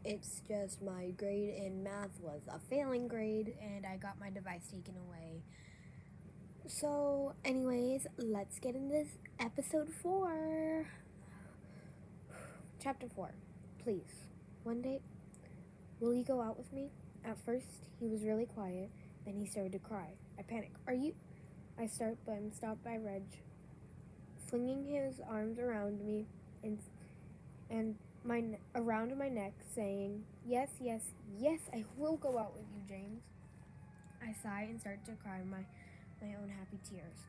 It's just my grade in math was a failing grade and I got my device taken away. So, anyways, let's get into this episode 4. Chapter 4. Please, one day, will you go out with me? At first, he was really quiet, then he started to cry. I panic. Are you? I start, but I'm stopped by Reg, flinging his arms around me and around my neck, saying, Yes, yes, yes, I will go out with you, James. I sigh and start to cry my own happy tears.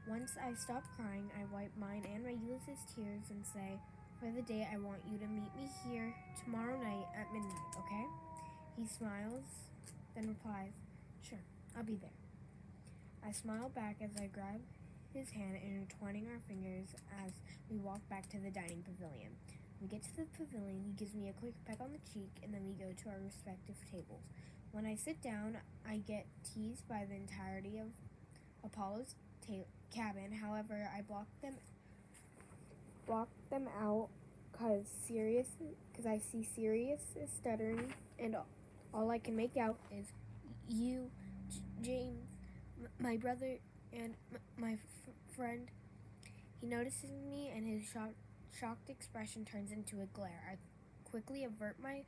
Once I stop crying, I wipe mine and Regulus's tears and say, For the day I want you to meet me here tomorrow night at midnight, okay? He smiles, then replies, Sure, I'll be there. I smile back as I grab his hand, intertwining our fingers as we walk back to the dining pavilion. We get to the pavilion, he gives me a quick peck on the cheek, and then we go to our respective tables. When I sit down, I get teased by the entirety of Apollo's cabin. However, I block them out because I see Sirius is stuttering, and all I can make out is you, James, my brother, and my friend. He notices me, and his shocked expression turns into a glare. I quickly avert my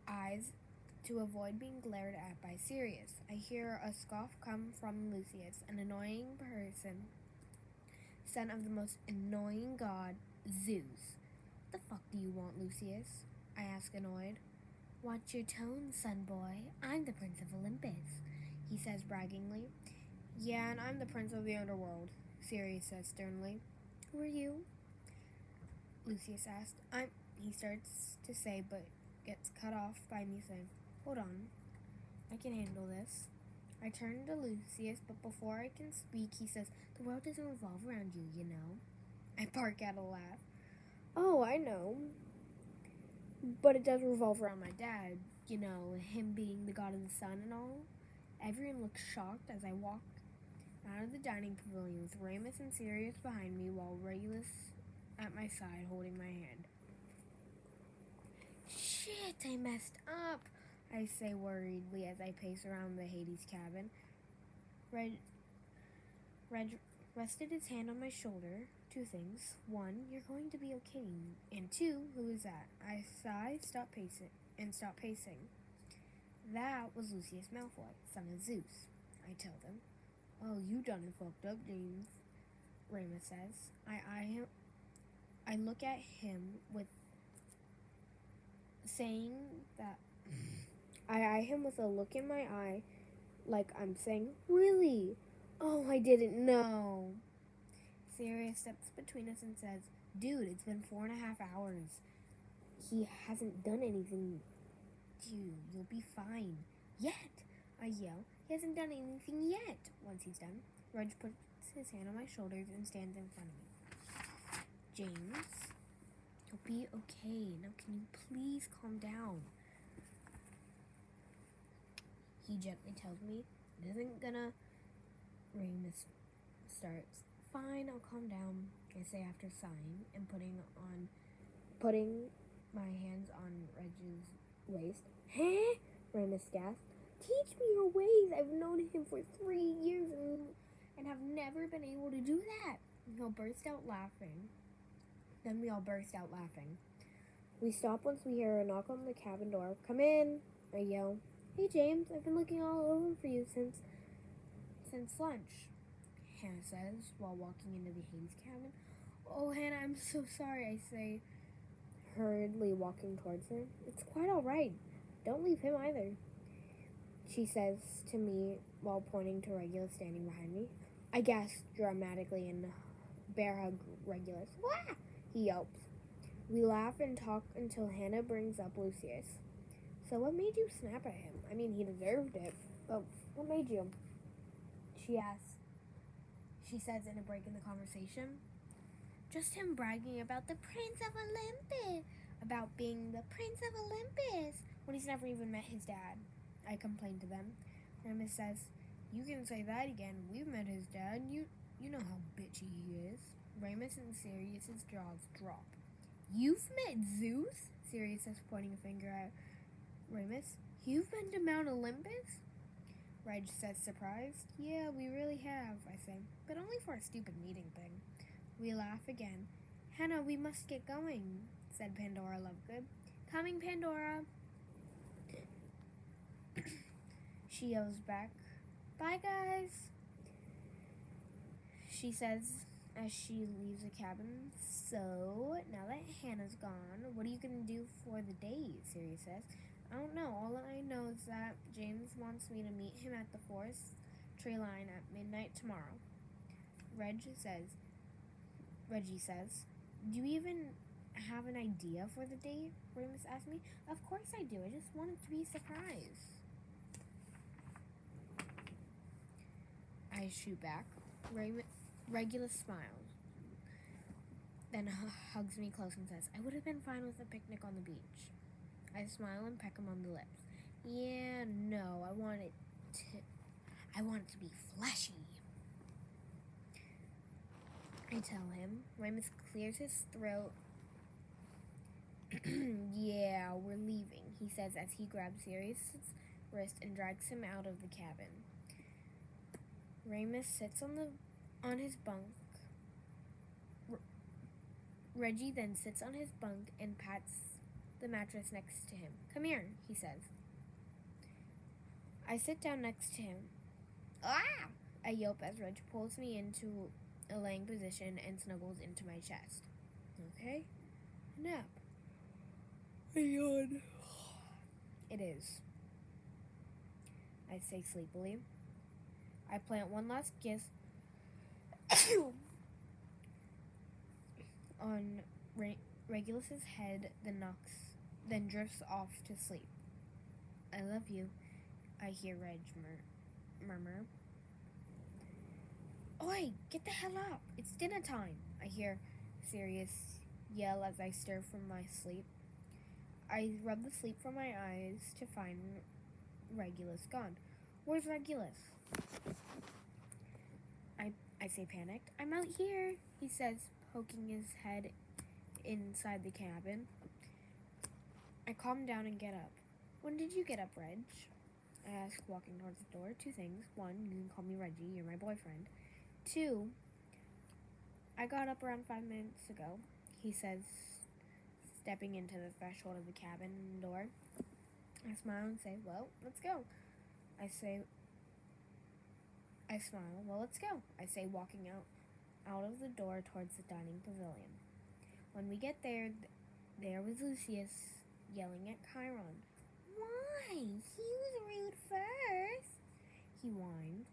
eyes to avoid being glared at by Sirius. I hear a scoff come from Lucius, an annoying person, son of the most annoying god, Zeus. What the fuck do you want, Lucius? I ask, annoyed. Watch your tone, son boy. I'm the Prince of Olympus, he says braggingly. Yeah, and I'm the Prince of the Underworld, Sirius says sternly. Who are you? Lucius asked. He starts to say, but gets cut off by me saying, Hold on, I can handle this. I turn to Lucius, but before I can speak, he says, The world doesn't revolve around you, you know. I bark out a laugh. Oh, I know. But it does revolve around my dad, you know, him being the god of the sun and all. Everyone looks shocked as I walk out of the dining pavilion with Ramus and Sirius behind me while Regulus at my side holding my hand. Shit, I messed up, I say worriedly as I pace around the Hades cabin. Reg rested his hand on my shoulder. Two things. One, you're going to be okay. And two, who is that? I sigh, stop pacing. That was Lucius Malfoy, son of Zeus, I tell them. Oh, you done it fucked up, James, Ramus says. I look at him with saying that I eye him with a look in my eye like I'm saying, Really? Oh, I didn't know. Sirius steps between us and says, Dude, it's been 4.5 hours. He hasn't done anything to you. You'll be fine. Yet, I yell. He hasn't done anything yet. Once he's done, Reg puts his hand on my shoulders and stands in front of me. James, you'll be okay. Now can you please calm down? He gently tells me it isn't gonna. Ramus starts. Fine, I'll calm down, I say after sighing and putting my hands on Reg's waist. Huh? Ramus gasped. Teach me your ways. I've known him for 3 years and have never been able to do that. He'll burst out laughing. Then we all burst out laughing. We stop once we hear a knock on the cabin door. Come in, I yell. Hey, James, I've been looking all over for you since lunch, Hannah says while walking into the Hades cabin. Oh, Hannah, I'm so sorry, I say, hurriedly walking towards her. It's quite all right. Don't leave him either, she says to me while pointing to Regulus standing behind me. I gasp dramatically and bear hug Regulus. Wah! He yelps. We laugh and talk until Hannah brings up Lucius. So what made you snap at him? I mean, he deserved it, but what made you? She asks. She says in a break in the conversation. Just him bragging about the Prince of Olympus. About being the Prince of Olympus. When he's never even met his dad. I complain to them. Ramus says, You can say that again. We've met his dad. You know how bitchy he is. Ramus and Sirius's jaws drop. You've met Zeus? Sirius says, pointing a finger at Remus. You've been to Mount Olympus? Reg says, surprised. Yeah, we really have, I say, but only for a stupid meeting thing. We laugh again. Hannah, we must get going, said Pandora Lovegood. Coming, Pandora. She yells back, bye, guys, she says as she leaves the cabin. So, now that Hannah's gone, what are you going to do for the day? Sirius says. I don't know. All I know is that James wants me to meet him at the forest tree line at midnight tomorrow. Reggie says, do you even have an idea for the day? Remus asked me. Of course I do. I just want it to be a surprise. I shoot back. Regulus smiles, then hugs me close and says, I would have been fine with a picnic on the beach. I smile and peck him on the lips. Yeah, no, I want it to be fleshy. I tell him. Remus clears his throat. Yeah, we're leaving, he says as he grabs Sirius's wrist and drags him out of the cabin. Remus sits on his bunk. Reggie then sits on his bunk and pats the mattress next to him. Come here, he says. I sit down next to him. Ah! I yelp as Reg pulls me into a laying position and snuggles into my chest. Okay? Nap. I yawn. It is, I say sleepily. I plant one last kiss on Regulus's head, then drifts off to sleep. I love you, I hear Reg murmur. Oi, get the hell up! It's dinner time, I hear Sirius yell as I stir from my sleep. I rub the sleep from my eyes to find Regulus gone. Where's Regulus? I say panicked. I'm out here, he says, poking his head inside the cabin. I calm down and get up. When did you get up, Reg? I ask, walking towards the door. 2 things. 1, you can call me Reggie, you're my boyfriend. 2, I got up around 5 minutes ago, he says, stepping into the threshold of the cabin door. I smile and say, well, let's go. I smile, well, let's go, I say, walking out of the door towards the dining pavilion. When we get there, there was Lucius yelling at Chiron. Why? He was rude first, he whined.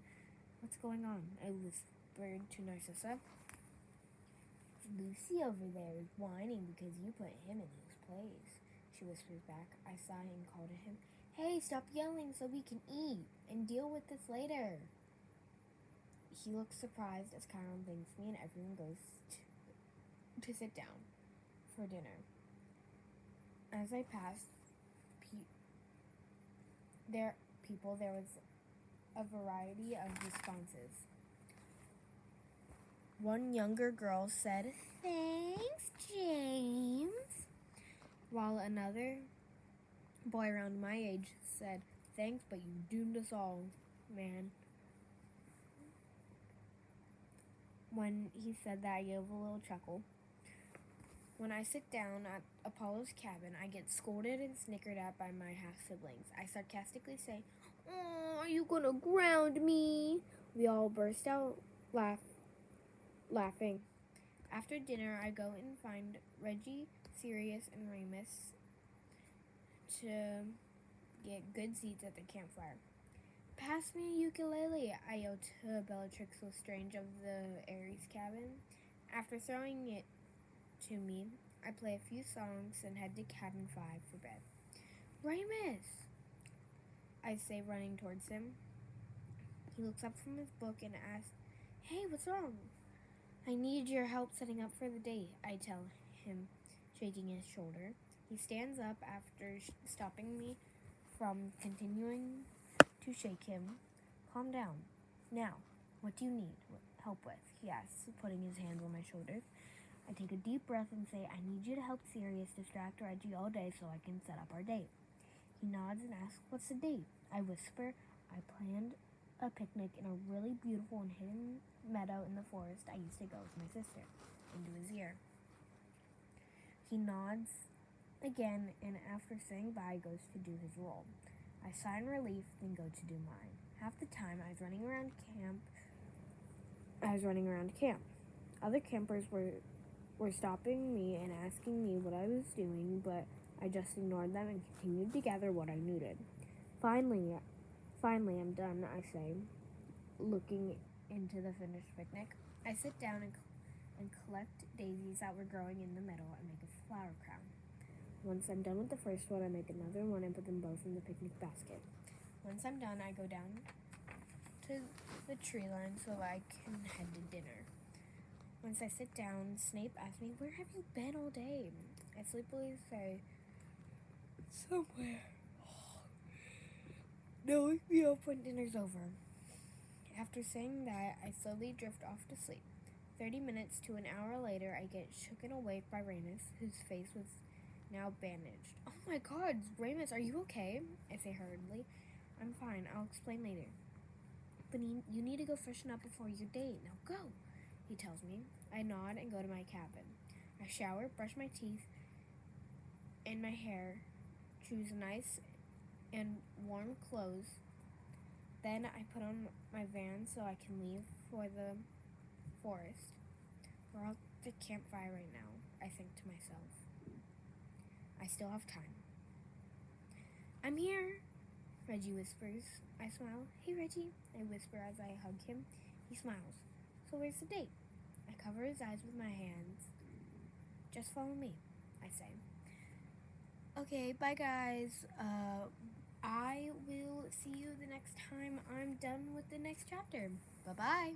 What's going on? I whispered to Narcissa. Lucy over there is whining because you put him in his place, she whispers back. I sigh and call to him. Hey, stop yelling so we can eat and deal with this later. He looks surprised as Chiron thanks me and everyone goes to sit down for dinner. As I passed there was a variety of responses. One younger girl said, thanks, James, while another boy around my age said, thanks, but you doomed us all, man. When he said that, I gave a little chuckle. When I sit down at Apollo's cabin, I get scolded and snickered at by my half-siblings. I sarcastically say, oh, are you gonna ground me? We all burst out laughing. After dinner, I go and find Reggie, Sirius, and Remus to get good seats at the campfire. Pass me a ukulele, I yell to Bellatrix Lestrange of the Ares cabin. After throwing it to me, I play a few songs and head to cabin 5 for bed. Remus, I say, running towards him. He looks up from his book and asks, hey, what's wrong? I need your help setting up for the date, I tell him, shaking his shoulder. He stands up after stopping me from continuing to shake him. Calm down. Now, what do you need help with? He asks, putting his hands on my shoulders. I take a deep breath and say, I need you to help Sirius distract Reggie all day so I can set up our date. He nods and asks, what's the date? I whisper, I planned a picnic in a really beautiful and hidden meadow in the forest I used to go with my sister, into his ear. He nods again, and after saying bye, goes to do his role. I sigh in relief, then go to do mine. Half the time, I was running around camp. Other campers were stopping me and asking me what I was doing, but I just ignored them and continued to gather what I needed. Finally, I'm done, I say, looking into the finished picnic. I sit down and collect daisies that were growing in the middle and make a flower crown. Once I'm done with the first one, I make another one and put them both in the picnic basket. Once I'm done, I go down to the tree line so I can head to dinner. Once I sit down, Snape asks me, where have you been all day? I sleepily say, somewhere. No, wake me up when dinner's over. After saying that, I slowly drift off to sleep. 30 minutes to an hour later, I get shooken awake by Remus, whose face was now bandaged. Oh my god, Remus, are you okay? I say hurriedly. I'm fine, I'll explain later. But you need to go freshen up before your date. Now go, he tells me. I nod and go to my cabin. I shower, brush my teeth and my hair, choose nice and warm clothes. Then I put on my van so I can leave for the forest. We're at the campfire right now, I think to myself. I still have time. I'm here, Reggie whispers. I smile. Hey, Reggie, I whisper as I hug him. He smiles. So where's the date? I cover his eyes with my hands. Just follow me, I say. Okay, bye guys. I will see you the next time I'm done with the next chapter. Bye-bye.